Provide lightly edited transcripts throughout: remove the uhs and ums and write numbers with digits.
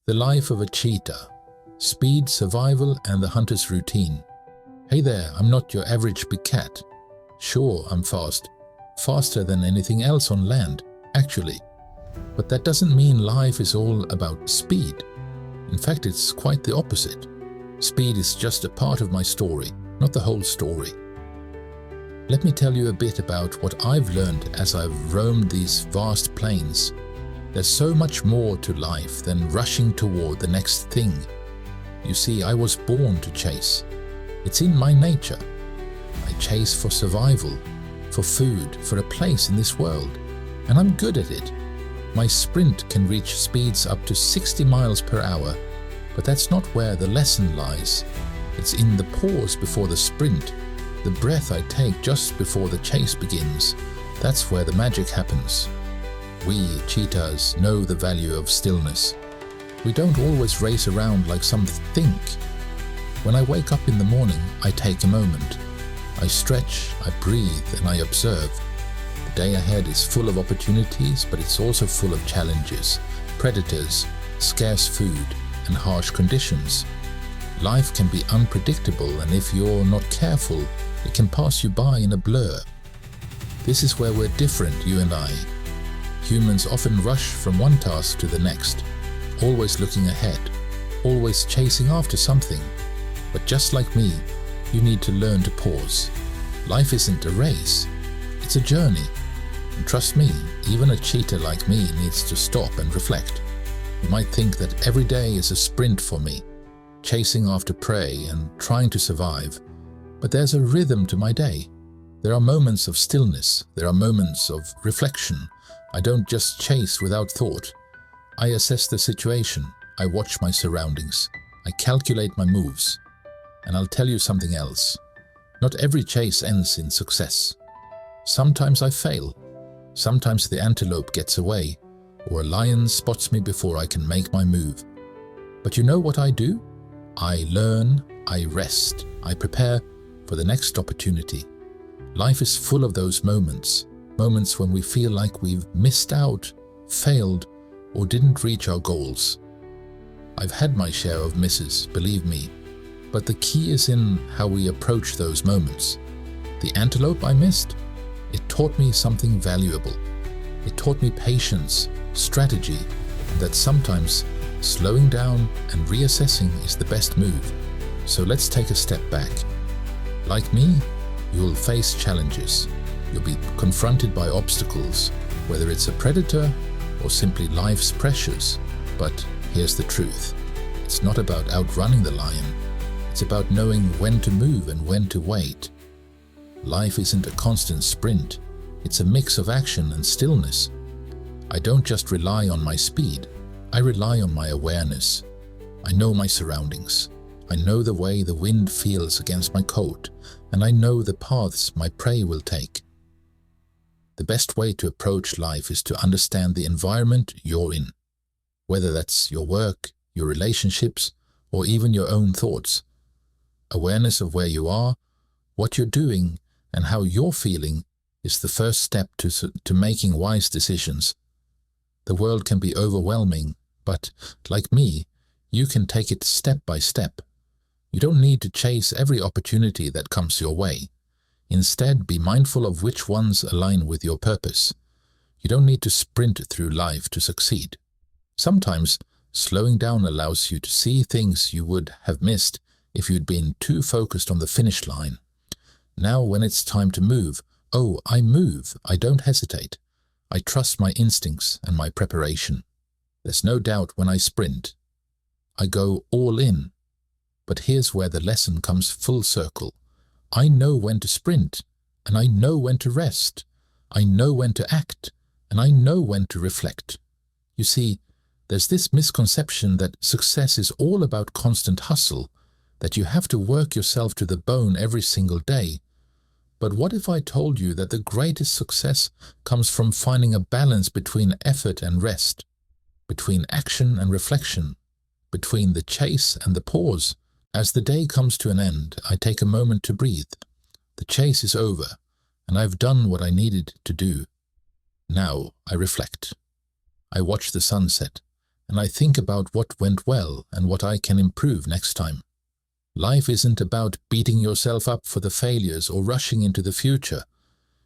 The life of a cheetah. Speed, survival, and the hunter's routine. Hey there, I'm not your average big cat. Sure, I'm fast. Faster than anything else on land, actually. But that doesn't mean life is all about speed. In fact, it's quite the opposite. Speed is just a part of my story, not the whole story. Let me tell you a bit about what I've learned as I've roamed these vast plains. There's so much more to life than rushing toward the next thing. You see, I was born to chase. It's in my nature. I chase for survival, for food, for a place in this world. And I'm good at it. My sprint can reach speeds up to 60 miles per hour, but that's not where the lesson lies. It's in the pause before the sprint, the breath I take just before the chase begins. That's where the magic happens. We, cheetahs, know the value of stillness. We don't always race around like some think. When I wake up in the morning, I take a moment. I stretch, I breathe, and I observe. The day ahead is full of opportunities, but it's also full of challenges, predators, scarce food, and harsh conditions. Life can be unpredictable, and if you're not careful, it can pass you by in a blur. This is where we're different, you and I. Humans often rush from one task to the next, always looking ahead, always chasing after something. But just like me, you need to learn to pause. Life isn't a race, it's a journey. And trust me, even a cheetah like me needs to stop and reflect. You might think that every day is a sprint for me, chasing after prey and trying to survive. But there's a rhythm to my day. There are moments of stillness, there are moments of reflection. I don't just chase without thought. I assess the situation, I watch my surroundings, I calculate my moves. And I'll tell you something else. Not every chase ends in success. Sometimes I fail. Sometimes the antelope gets away, or a lion spots me before I can make my move. But you know what I do? I learn, I rest, I prepare for the next opportunity. Life is full of those moments when we feel like we've missed out, failed, or didn't reach our goals. I've had my share of misses, believe me, but the key is in how we approach those moments. The antelope I missed, it taught me something valuable. It taught me patience, strategy, and that sometimes slowing down and reassessing is the best move. So let's take a step back. Like me, you'll face challenges. You'll be confronted by obstacles, whether it's a predator or simply life's pressures. But here's the truth. It's not about outrunning the lion. It's about knowing when to move and when to wait. Life isn't a constant sprint. It's a mix of action and stillness. I don't just rely on my speed. I rely on my awareness. I know my surroundings. I know the way the wind feels against my coat, and I know the paths my prey will take. The best way to approach life is to understand the environment you're in, whether that's your work, your relationships, or even your own thoughts. Awareness of where you are, what you're doing, and how you're feeling is the first step to making wise decisions. The world can be overwhelming, but, like me, you can take it step by step. You don't need to chase every opportunity that comes your way. Instead, be mindful of which ones align with your purpose. You don't need to sprint through life to succeed. Sometimes, slowing down allows you to see things you would have missed if you'd been too focused on the finish line. Now, when it's time to move, I move. I don't hesitate. I trust my instincts and my preparation. There's no doubt when I sprint. I go all in. But here's where the lesson comes full circle. I know when to sprint, and I know when to rest. I know when to act, and I know when to reflect. You see, there's this misconception that success is all about constant hustle, that you have to work yourself to the bone every single day. But what if I told you that the greatest success comes from finding a balance between effort and rest, between action and reflection, between the chase and the pause? As the day comes to an end, I take a moment to breathe. The chase is over, and I've done what I needed to do. Now I reflect. I watch the sunset, and I think about what went well and what I can improve next time. Life isn't about beating yourself up for the failures or rushing into the future.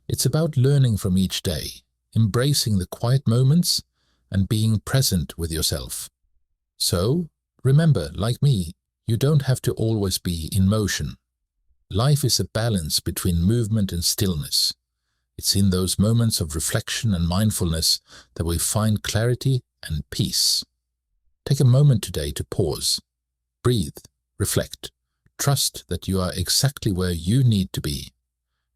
It's about learning from each day, embracing the quiet moments, and being present with yourself. So, remember, like me, you don't have to always be in motion. Life is a balance between movement and stillness. It's in those moments of reflection and mindfulness that we find clarity and peace. Take a moment today to pause, breathe, reflect, trust that you are exactly where you need to be.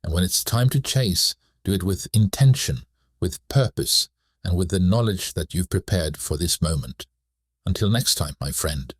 And when it's time to chase, do it with intention, with purpose, and with the knowledge that you've prepared for this moment. Until next time, my friend.